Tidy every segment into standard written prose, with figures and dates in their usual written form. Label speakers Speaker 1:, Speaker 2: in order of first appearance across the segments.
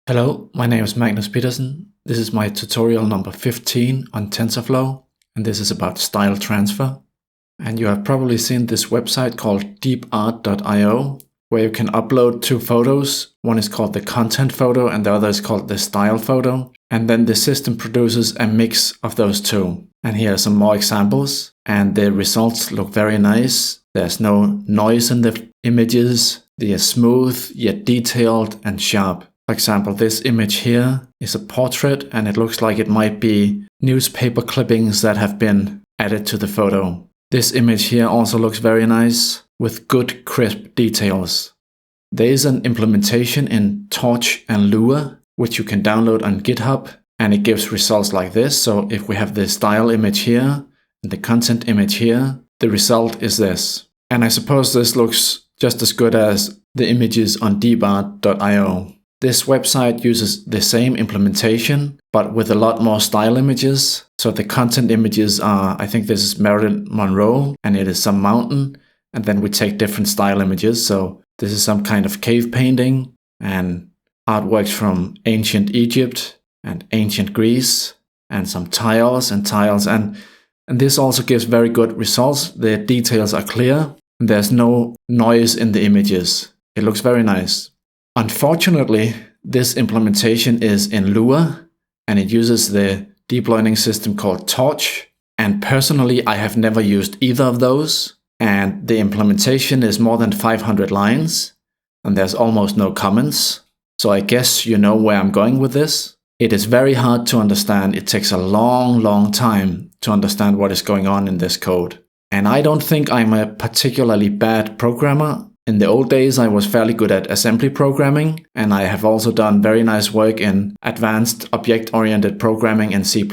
Speaker 1: Hello, my name is Magnus Petersen. This is my tutorial number 15 on TensorFlow, and this is about style transfer. And you have probably seen this website called deepart.io, where you can upload two photos. One is called the content photo and the other is called the style photo. And then the system produces a mix of those two. And here are some more examples. And the results look very nice. There's no noise in the images. They are smooth, yet detailed and sharp. For example, this image here is a portrait and it looks like it might be newspaper clippings that have been added to the photo. This image here also looks very nice with good crisp details. There is an implementation in Torch and Lua which you can download on GitHub, and it gives results like this. So if we have the style image here and the content image here, the result is this. And I suppose this looks just as good as the images on deepart.io. This website uses the same implementation, but with a lot more style images. So the content images are, I think this is Marilyn Monroe, and it is some mountain. And then we take different style images. So this is some kind of cave painting and artworks from ancient Egypt and ancient Greece and some tiles. And this also gives very good results. The details are clear and there's no noise in the images. It looks very nice. Unfortunately, this implementation is in Lua and it uses the deep learning system called Torch. And personally, I have never used either of those. And the implementation is more than 500 lines and there's almost no comments. So I guess you know where I'm going with this. It is very hard to understand. It takes a long time to understand what is going on in this code. And I don't think I'm a particularly bad programmer. In the old days, I was fairly good at assembly programming, and I have also done very nice work in advanced object-oriented programming in C++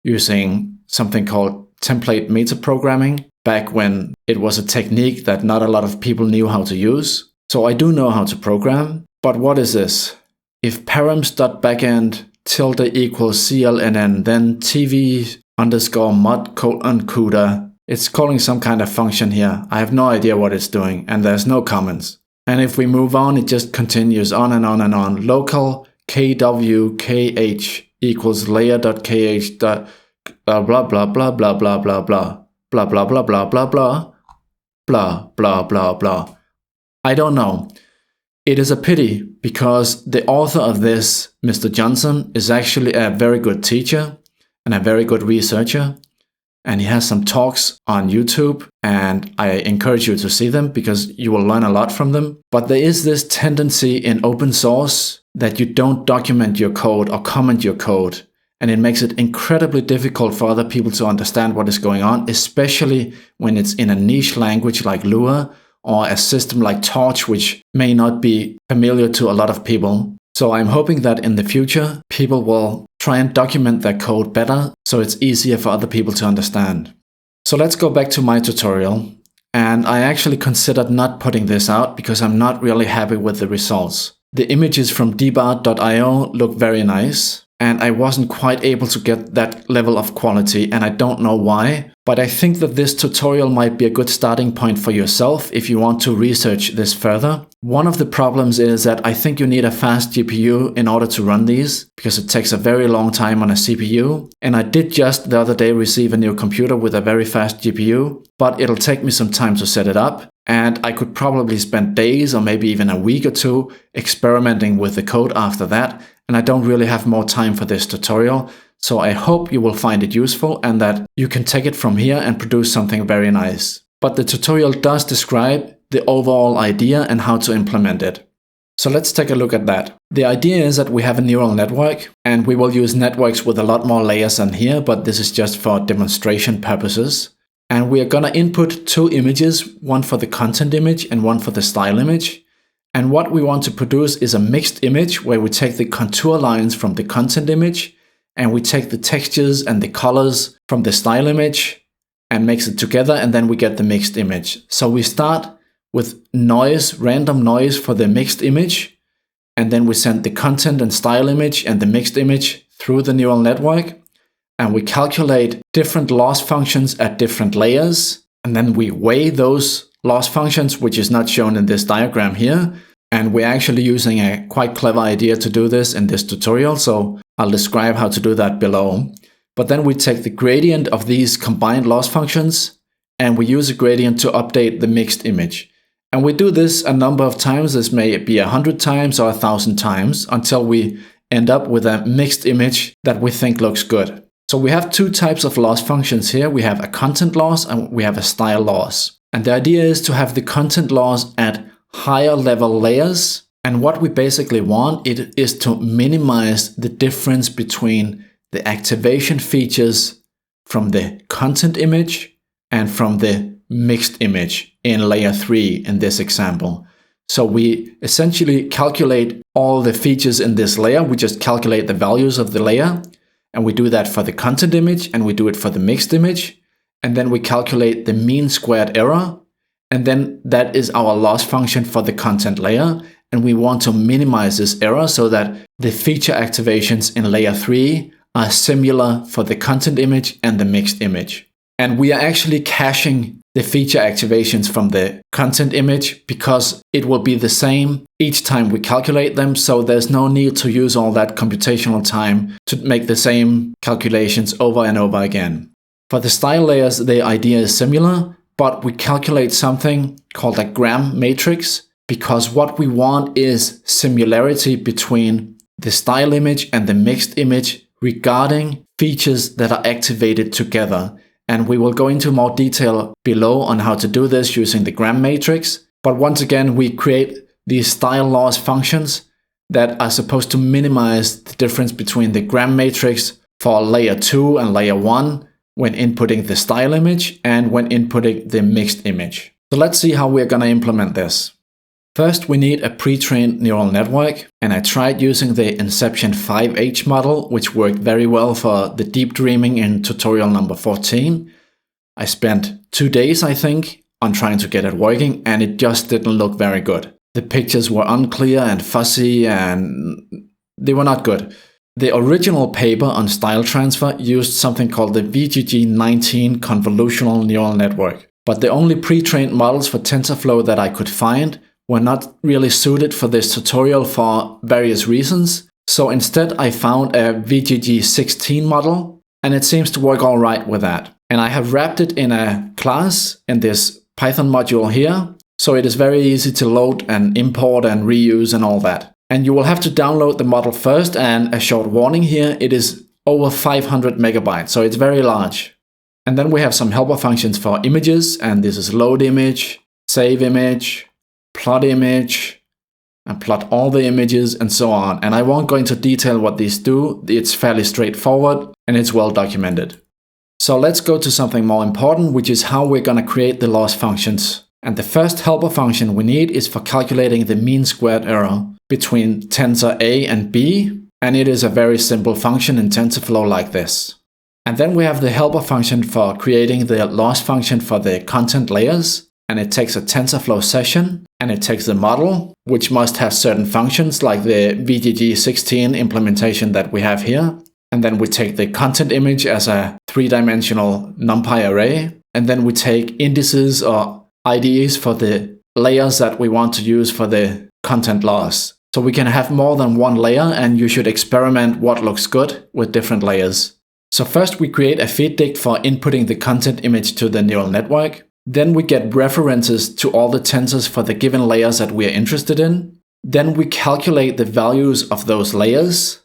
Speaker 1: using something called template metaprogramming back when it was a technique that not a lot of people knew how to use. So I do know how to program, but what is this? If params.backend tilde equals CLNN, then TV underscore mod CUDA, it's calling some kind of function here. I have no idea what it's doing, and there's no comments. And if we move on, it just continues on and on and on. Local kwkh equals layer.kh blah blah blah blah blah blah blah blah blah blah blah blah blah blah blah blah blah blah. I don't know. It is a pity because the author of this, Mr. Johnson, is actually a very good teacher and a very good researcher. And he has some talks on YouTube, and I encourage you to see them because you will learn a lot from them. But there is this tendency in open source that you don't document your code or comment your code. And it makes it incredibly difficult for other people to understand what is going on, especially when it's in a niche language like Lua or a system like Torch, which may not be familiar to a lot of people. So I'm hoping that in the future, people will try and document their code better so it's easier for other people to understand. So let's go back to my tutorial. And I actually considered not putting this out because I'm not really happy with the results. The images from deepart.io look very nice, and I wasn't quite able to get that level of quality, and I don't know why. But I think that this tutorial might be a good starting point for yourself if you want to research this further. One of the problems is that I think you need a fast GPU in order to run these, because it takes a very long time on a CPU. And I did just the other day receive a new computer with a very fast GPU, but it'll take me some time to set it up. And I could probably spend days or maybe even a week or two experimenting with the code after that. And I don't really have more time for this tutorial. So I hope you will find it useful and that you can take it from here and produce something very nice. But the tutorial does describe the overall idea and how to implement it. So let's take a look at that. The idea is that we have a neural network, and we will use networks with a lot more layers than here, but this is just for demonstration purposes. And we are going to input two images, one for the content image and one for the style image. And what we want to produce is a mixed image where we take the contour lines from the content image and we take the textures and the colors from the style image and mix it together, and then we get the mixed image. So we start with noise, random noise for the mixed image, and then we send the content and style image and the mixed image through the neural network, and we calculate different loss functions at different layers, and then we weigh those loss functions, which is not shown in this diagram here, And we're actually using a quite clever idea to do this in this tutorial, so I'll describe how to do that below. But then we take the gradient of these combined loss functions, and we use a gradient to update the mixed image. And we do this a number of times. This may be 100 times or 1,000 times until we end up with a mixed image that we think looks good. So we have two types of loss functions here. We have a content loss and we have a style loss. And the idea is to have the content loss at higher level layers. And what we basically want is to minimize the difference between the activation features from the content image and from the mixed image in layer 3 in this example. So we essentially calculate all the features in this layer. We just calculate the values of the layer, and we do that for the content image and we do it for the mixed image. And then we calculate the mean squared error, and then that is our loss function for the content layer. And we want to minimize this error so that the feature activations in layer 3 are similar for the content image and the mixed image. And we are actually caching the feature activations from the content image because it will be the same each time we calculate them. So there's no need to use all that computational time to make the same calculations over and over again. For the style layers, the idea is similar, but we calculate something called a gram matrix because what we want is similarity between the style image and the mixed image regarding features that are activated together. And we will go into more detail below on how to do this using the gram matrix. But once again, we create these style loss functions that are supposed to minimize the difference between the gram matrix for layer 2 and layer 1 when inputting the style image and when inputting the mixed image. So let's see how we're going to implement this. First, we need a pre-trained neural network, and I tried using the Inception 5H model, which worked very well for the deep dreaming in tutorial number 14. I spent 2 days, I think, on trying to get it working, and it just didn't look very good. The pictures were unclear and fuzzy, and they were not good. The original paper on style transfer used something called the VGG19 convolutional neural network, but the only pre-trained models for TensorFlow that I could find were not really suited for this tutorial for various reasons. So instead I found a VGG16 model, and it seems to work all right with that. And I have wrapped it in a class in this Python module here, so it is very easy to load and import and reuse and all that. And you will have to download the model first, and a short warning here, it is over 500 megabytes, so it's very large. And then we have some helper functions for images, and this is load image, save image, plot image, and plot all the images, and so on. And I won't go into detail what these do. It's fairly straightforward and it's well documented. So let's go to something more important, which is how we're going to create the loss functions. And the first helper function we need is for calculating the mean squared error between tensor A and B. And it is a very simple function in TensorFlow like this. And then we have the helper function for creating the loss function for the content layers. And it takes a TensorFlow session, and it takes the model, which must have certain functions like the VGG16 implementation that we have here. And then we take the content image as a 3-dimensional NumPy array. And then we take indices or IDs for the layers that we want to use for the content loss. So we can have more than one layer, and you should experiment what looks good with different layers. So first we create a feed dict for inputting the content image to the neural network. Then we get references to all the tensors for the given layers that we are interested in. Then we calculate the values of those layers.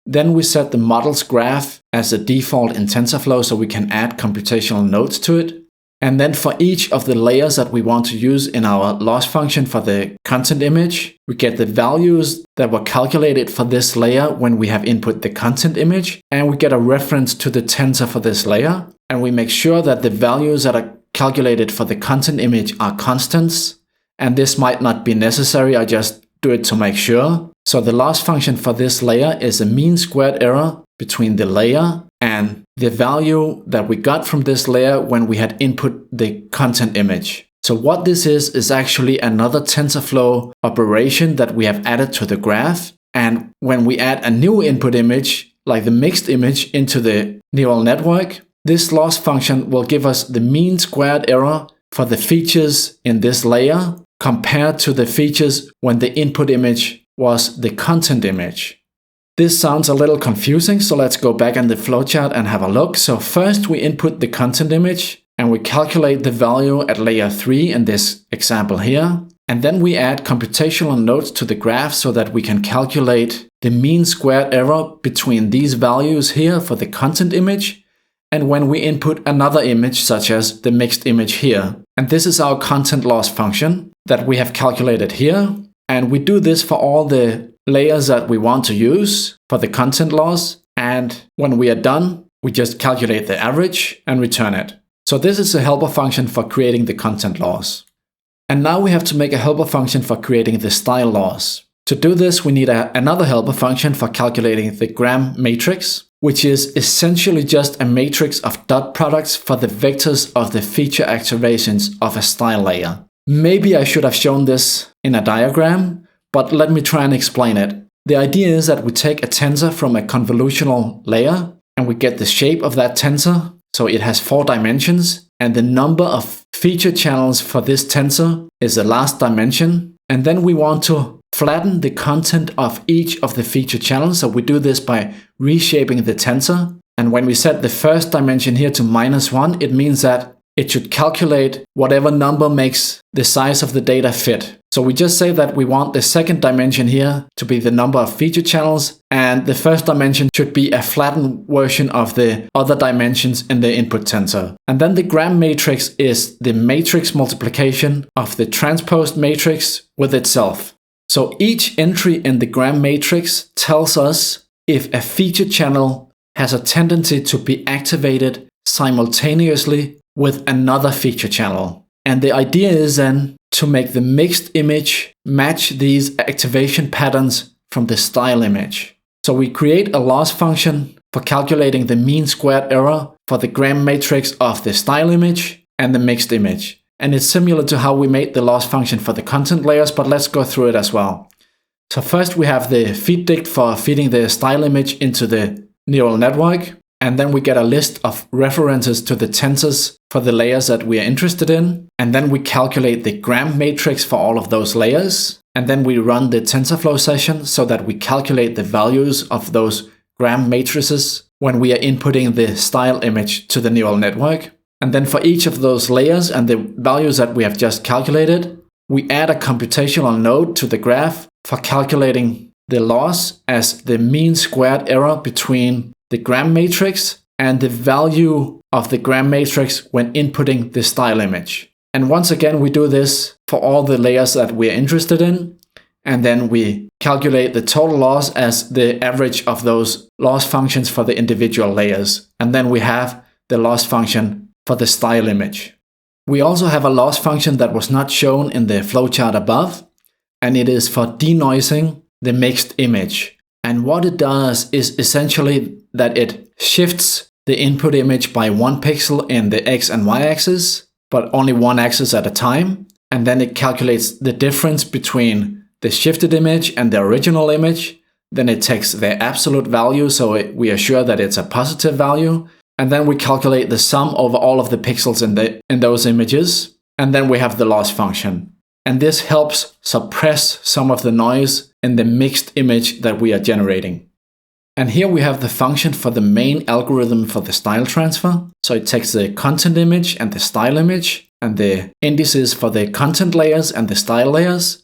Speaker 1: Then we set the model's graph as a default in TensorFlow so we can add computational nodes to it. And then for each of the layers that we want to use in our loss function for the content image, we get the values that were calculated for this layer when we have input the content image. And we get a reference to the tensor for this layer. And we make sure that the values that are calculated for the content image are constants, and this might not be necessary, I just do it to make sure. So the loss function for this layer is a mean squared error between the layer and the value that we got from this layer when we had input the content image. So what this is actually another TensorFlow operation that we have added to the graph, and when we add a new input image, like the mixed image, into the neural network, this loss function will give us the mean squared error for the features in this layer compared to the features when the input image was the content image. This sounds a little confusing, so let's go back in the flowchart and have a look. So first we input the content image and we calculate the value at layer 3 in this example here. And then we add computational nodes to the graph so that we can calculate the mean squared error between these values here for the content image and when we input another image such as the mixed image here. And this is our content loss function that we have calculated here. And we do this for all the layers that we want to use for the content loss. And when we are done, we just calculate the average and return it. So this is a helper function for creating the content loss. And now we have to make a helper function for creating the style loss. To do this, we need another helper function for calculating the gram matrix, which is essentially just a matrix of dot products for the vectors of the feature activations of a style layer. Maybe I should have shown this in a diagram, but let me try and explain it. The idea is that we take a tensor from a convolutional layer and we get the shape of that tensor. So it has 4 dimensions and the number of feature channels for this tensor is the last dimension. And then we want to flatten the content of each of the feature channels. So we do this by reshaping the tensor. And when we set the first dimension here to -1, it means that it should calculate whatever number makes the size of the data fit. So we just say that we want the second dimension here to be the number of feature channels, and the first dimension should be a flattened version of the other dimensions in the input tensor. And then the gram matrix is the matrix multiplication of the transposed matrix with itself. So each entry in the gram matrix tells us if a feature channel has a tendency to be activated simultaneously with another feature channel. And the idea is then to make the mixed image match these activation patterns from the style image. So we create a loss function for calculating the mean squared error for the gram matrix of the style image and the mixed image. And it's similar to how we made the loss function for the content layers, but let's go through it as well. So first we have the feed dict for feeding the style image into the neural network. And then we get a list of references to the tensors for the layers that we are interested in. And then we calculate the gram matrix for all of those layers. And then we run the TensorFlow session so that we calculate the values of those gram matrices when we are inputting the style image to the neural network. And then for each of those layers and the values that we have just calculated, we add a computational node to the graph for calculating the loss as the mean squared error between the gram matrix and the value of the gram matrix when inputting the style image. And once again, we do this for all the layers that we're interested in. And then we calculate the total loss as the average of those loss functions for the individual layers. And then we have the loss function for the style image. We also have a loss function that was not shown in the flowchart above, and it is for denoising the mixed image. And what it does is essentially that it shifts the input image by 1 pixel in the x and y axis, but only 1 axis at a time. And then it calculates the difference between the shifted image and the original image. Then it takes the absolute value, so we are sure that it's a positive value. And then we calculate the sum over all of the pixels in those images. And then we have the loss function. And this helps suppress some of the noise in the mixed image that we are generating. And here we have the function for the main algorithm for the style transfer. So it takes the content image and the style image and the indices for the content layers and the style layers.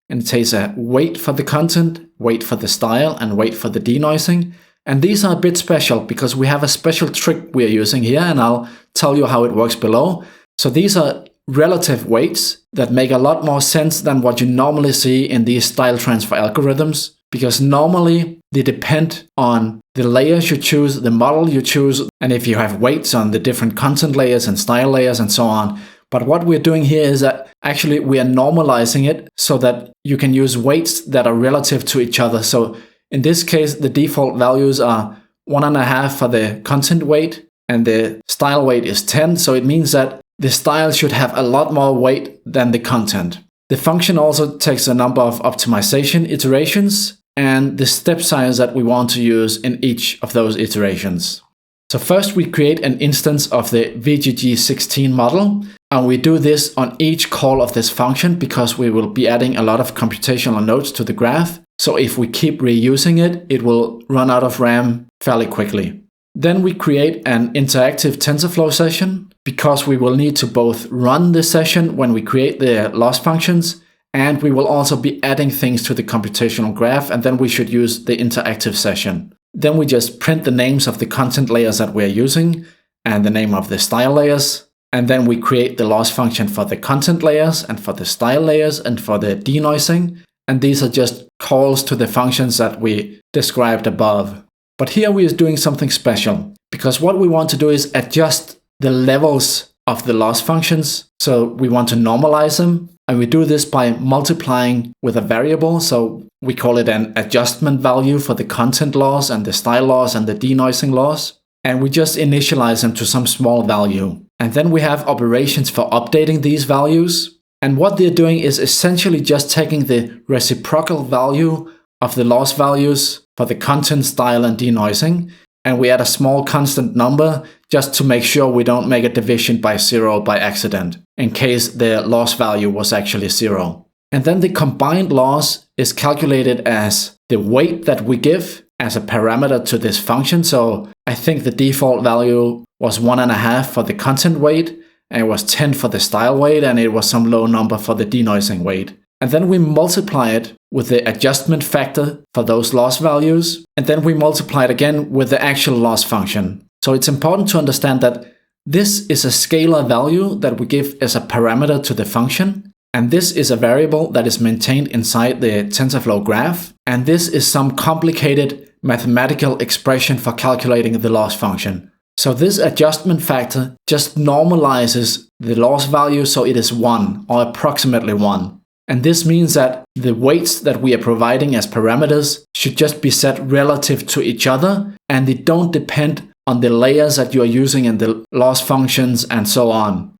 Speaker 1: And it takes a weight for the content, weight for the style, and weight for the denoising. And these are a bit special because we have a special trick we are using here, and I'll tell you how it works below. So these are relative weights that make a lot more sense than what you normally see in these style transfer algorithms, because normally they depend on the layers you choose, the model you choose, and if you have weights on the different content layers and style layers and so on. But what we're doing here is that actually we are normalizing it so that you can use weights that are relative to each other. So in this case, the default values are 1.5 for the content weight and the style weight is 10. So it means that the style should have a lot more weight than the content. The function also takes a number of optimization iterations and the step size that we want to use in each of those iterations. So first we create an instance of the VGG16 model, and we do this on each call of this function because we will be adding a lot of computational nodes to the graph. So if we keep reusing it, it will run out of RAM fairly quickly. Then we create an interactive TensorFlow session because we will need to both run the session when we create the loss functions, and we will also be adding things to the computational graph, and then we should use the interactive session. Then we just print the names of the content layers that we're using and the name of the style layers. And then we create the loss function for the content layers and for the style layers and for the denoising. And these are just calls to the functions that we described above. But here we are doing something special because what we want to do is adjust the levels of the loss functions. So we want to normalize them. And we do this by multiplying with a variable. So we call it an adjustment value for the content loss and the style loss and the denoising loss. And we just initialize them to some small value. And then we have operations for updating these values. And what they're doing is essentially just taking the reciprocal value of the loss values for the content, style, and denoising. And we add a small constant number just to make sure we don't make a division by 0 by accident, in case the loss value was actually 0. And then the combined loss is calculated as the weight that we give as a parameter to this function. So I think the default value was 1.5 for the content weight, and it was 10 for the style weight, and it was some low number for the denoising weight. And then we multiply it with the adjustment factor for those loss values, and then we multiply it again with the actual loss function. So it's important to understand that this is a scalar value that we give as a parameter to the function, and this is a variable that is maintained inside the TensorFlow graph, and this is some complicated mathematical expression for calculating the loss function. So this adjustment factor just normalizes the loss value so it is 1 or approximately 1. And this means that the weights that we are providing as parameters should just be set relative to each other, and they don't depend on the layers that you are using and the loss functions and so on.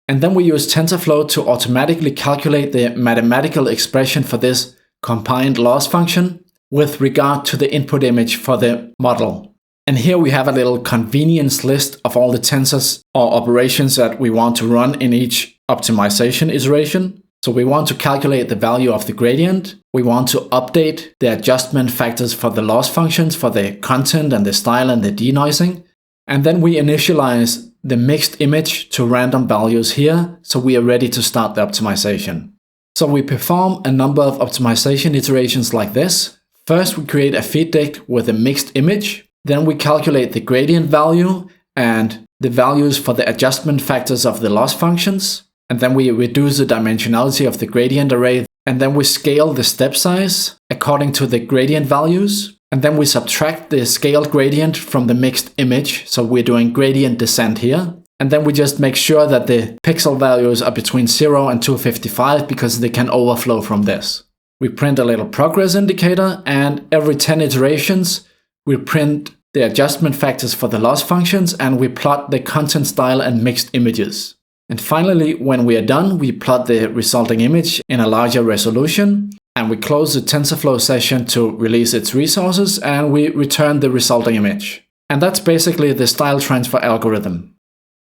Speaker 1: And then we use TensorFlow to automatically calculate the mathematical expression for this combined loss function with regard to the input image for the model. And here we have a little convenience list of all the tensors or operations that we want to run in each optimization iteration. So we want to calculate the value of the gradient. We want to update the adjustment factors for the loss functions for the content and the style and the denoising. And then we initialize the mixed image to random values here, so we are ready to start the optimization. So we perform a number of optimization iterations like this. First, we create a feed deck with a mixed image. Then we calculate the gradient value and the values for the adjustment factors of the loss functions. And then we reduce the dimensionality of the gradient array. And then we scale the step size according to the gradient values. And then we subtract the scaled gradient from the mixed image. So we're doing gradient descent here. And then we just make sure that the pixel values are between 0 and 255 because they can overflow from this. We print a little progress indicator, and every 10 iterations, we print the adjustment factors for the loss functions, and we plot the content style and mixed images. And finally, when we are done, we plot the resulting image in a larger resolution, and we close the TensorFlow session to release its resources, and we return the resulting image. And that's basically the style transfer algorithm.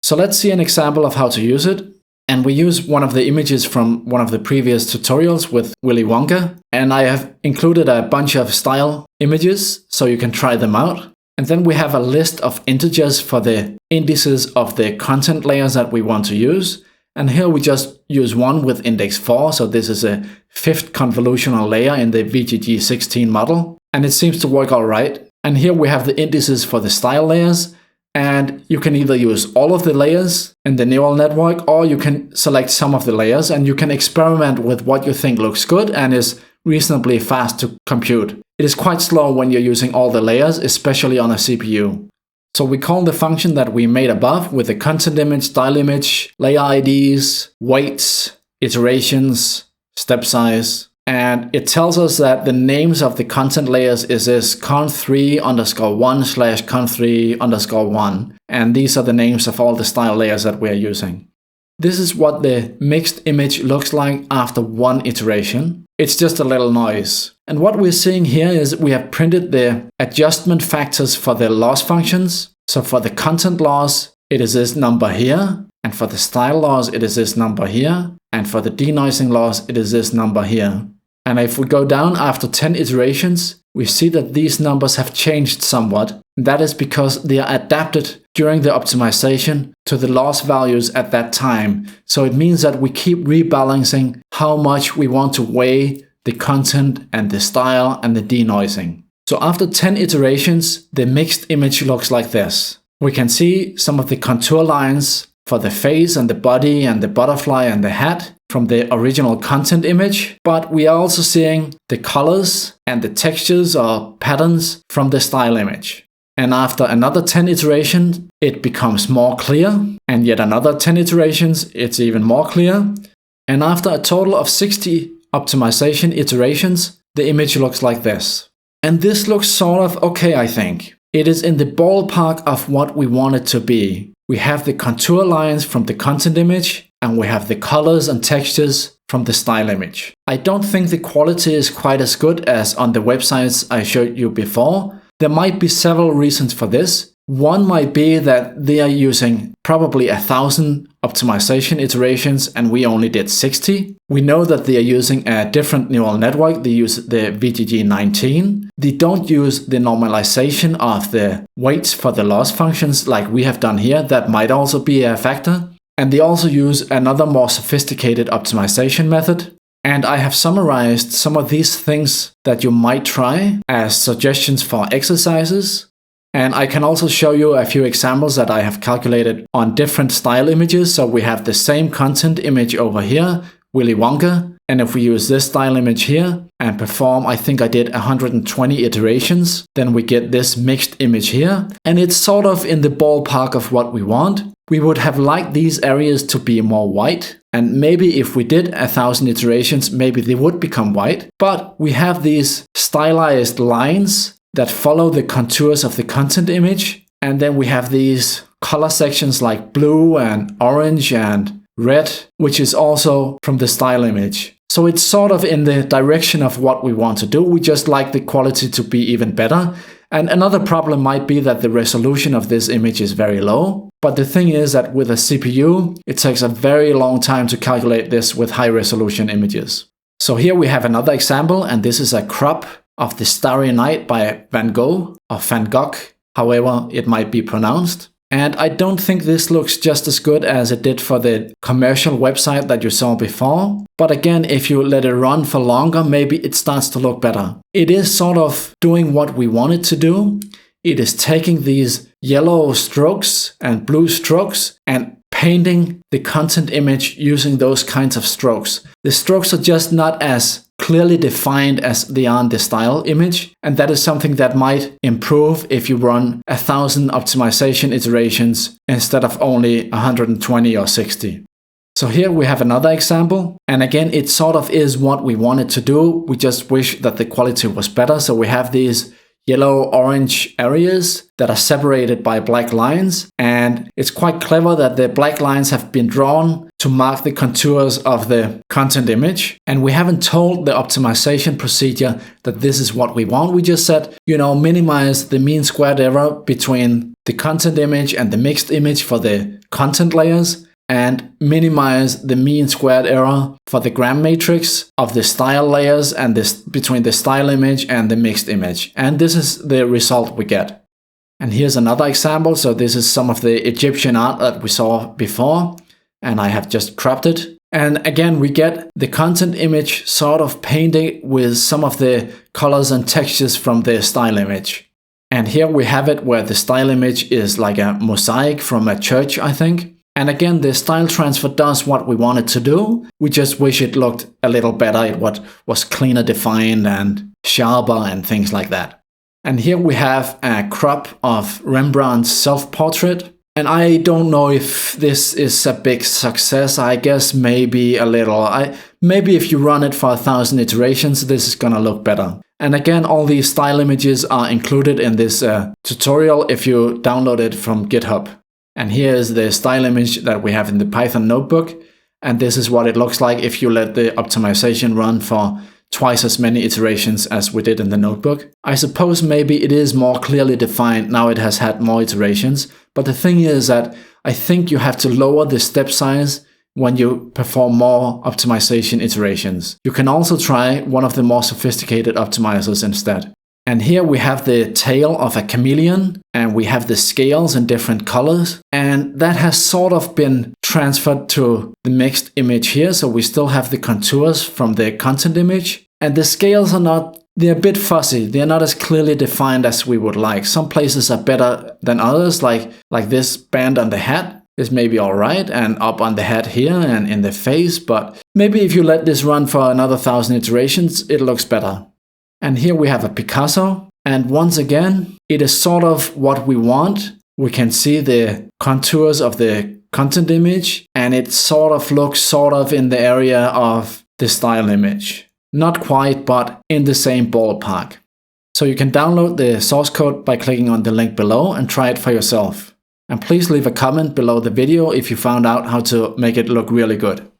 Speaker 1: So let's see an example of how to use it. And we use one of the images from one of the previous tutorials with Willy Wonka. And I have included a bunch of style images so you can try them out. And then we have a list of integers for the indices of the content layers that we want to use. And here we just use one with index 4. So this is a 5th convolutional layer in the VGG16 model. And it seems to work all right. And here we have the indices for the style layers. And you can either use all of the layers in the neural network, or you can select some of the layers, and you can experiment with what you think looks good and is reasonably fast to compute. It is quite slow when you're using all the layers, especially on a CPU. So we call the function that we made above with the content image, style image, layer IDs, weights, iterations, step size. And it tells us that the names of the content layers is this const3_1/const3_1. And these are the names of all the style layers that we're using. This is what the mixed image looks like after one iteration. It's just a little noise. And what we're seeing here is we have printed the adjustment factors for the loss functions. So for the content loss, it is this number here. And for the style loss, it is this number here. And for the denoising loss, it is this number here. And if we go down after 10 iterations, we see that these numbers have changed somewhat. That is because they are adapted during the optimization to the loss values at that time. So it means that we keep rebalancing how much we want to weigh the content and the style and the denoising. So after 10 iterations, the mixed image looks like this. We can see some of the contour lines for the face and the body and the butterfly and the hat from the original content image, but we are also seeing the colors and the textures or patterns from the style image. And after another 10 iterations, it becomes more clear, and yet another 10 iterations, it's even more clear. And after a total of 60 optimization iterations, the image looks like this. And this looks sort of okay, I think. It is in the ballpark of what we want it to be. We have the contour lines from the content image, and we have the colors and textures from the style image. I don't think the quality is quite as good as on the websites I showed you before. There might be several reasons for this. One might be that they are using probably 1,000 optimization iterations and we only did 60. We know that they are using a different neural network. They use the VGG19. They don't use the normalization of the weights for the loss functions like we have done here. That might also be a factor. And they also use another more sophisticated optimization method. And I have summarized some of these things that you might try as suggestions for exercises. And I can also show you a few examples that I have calculated on different style images. So we have the same content image over here, Willy Wonka. And if we use this style image here and perform, I think I did 120 iterations, then we get this mixed image here. And it's sort of in the ballpark of what we want. We would have liked these areas to be more white. And maybe if we did 1,000 iterations, maybe they would become white. But we have these stylized lines that follow the contours of the content image. And then we have these color sections like blue and orange and red, which is also from the style image. So it's sort of in the direction of what we want to do. We just like the quality to be even better. And another problem might be that the resolution of this image is very low. But the thing is that with a CPU, it takes a very long time to calculate this with high resolution images. So here we have another example, and this is a crop of the Starry Night by Van Gogh, or Van Gogh, however it might be pronounced. And I don't think this looks just as good as it did for the commercial website that you saw before. But again, if you let it run for longer, maybe it starts to look better. It is sort of doing what we want it to do. It is taking these yellow strokes and blue strokes and painting the content image using those kinds of strokes. The strokes are just not as clearly defined as they are in the style image, and that is something that might improve if you run 1,000 optimization iterations instead of only 120 or 60. So here we have another example, and again it sort of is what we wanted to do. We just wish that the quality was better. So we have these yellow-orange areas that are separated by black lines, and it's quite clever that the black lines have been drawn to mark the contours of the content image. And we haven't told the optimization procedure that this is what we want. We just said, minimize the mean squared error between the content image and the mixed image for the content layers, and minimize the mean squared error for the gram matrix of the style layers and this between the style image and the mixed image. And this is the result we get. And here's another example. So this is some of the Egyptian art that we saw before, and I have just cropped it. And again, we get the content image sort of painted with some of the colors and textures from the style image. And here we have it where the style image is like a mosaic from a church, I think. And again, the style transfer does what we want it to do. We just wish it looked a little better. It was cleaner defined and sharper and things like that. And here we have a crop of Rembrandt's self-portrait. And I don't know if this is a big success. I guess maybe a little. Maybe if you run it for 1,000 iterations, this is gonna look better. And again, all these style images are included in this tutorial if you download it from GitHub. And here is the style image that we have in the Python notebook. And this is what it looks like if you let the optimization run for twice as many iterations as we did in the notebook. I suppose maybe it is more clearly defined now it has had more iterations, but the thing is that I think you have to lower the step size when you perform more optimization iterations. You can also try one of the more sophisticated optimizers instead. And here we have the tail of a chameleon, and we have the scales in different colors, and that has sort of been transferred to the mixed image here, so we still have the contours from the content image, and the scales they're a bit fuzzy, they're not as clearly defined as we would like. Some places are better than others, like this band on the hat is maybe alright, and up on the head here and in the face, but maybe if you let this run for another 1,000 iterations, it looks better. And here we have a Picasso, and once again, it is sort of what we want. We can see the contours of the content image, and it sort of looks in the area of the style image. Not quite, but in the same ballpark. So you can download the source code by clicking on the link below and try it for yourself. And please leave a comment below the video if you found out how to make it look really good.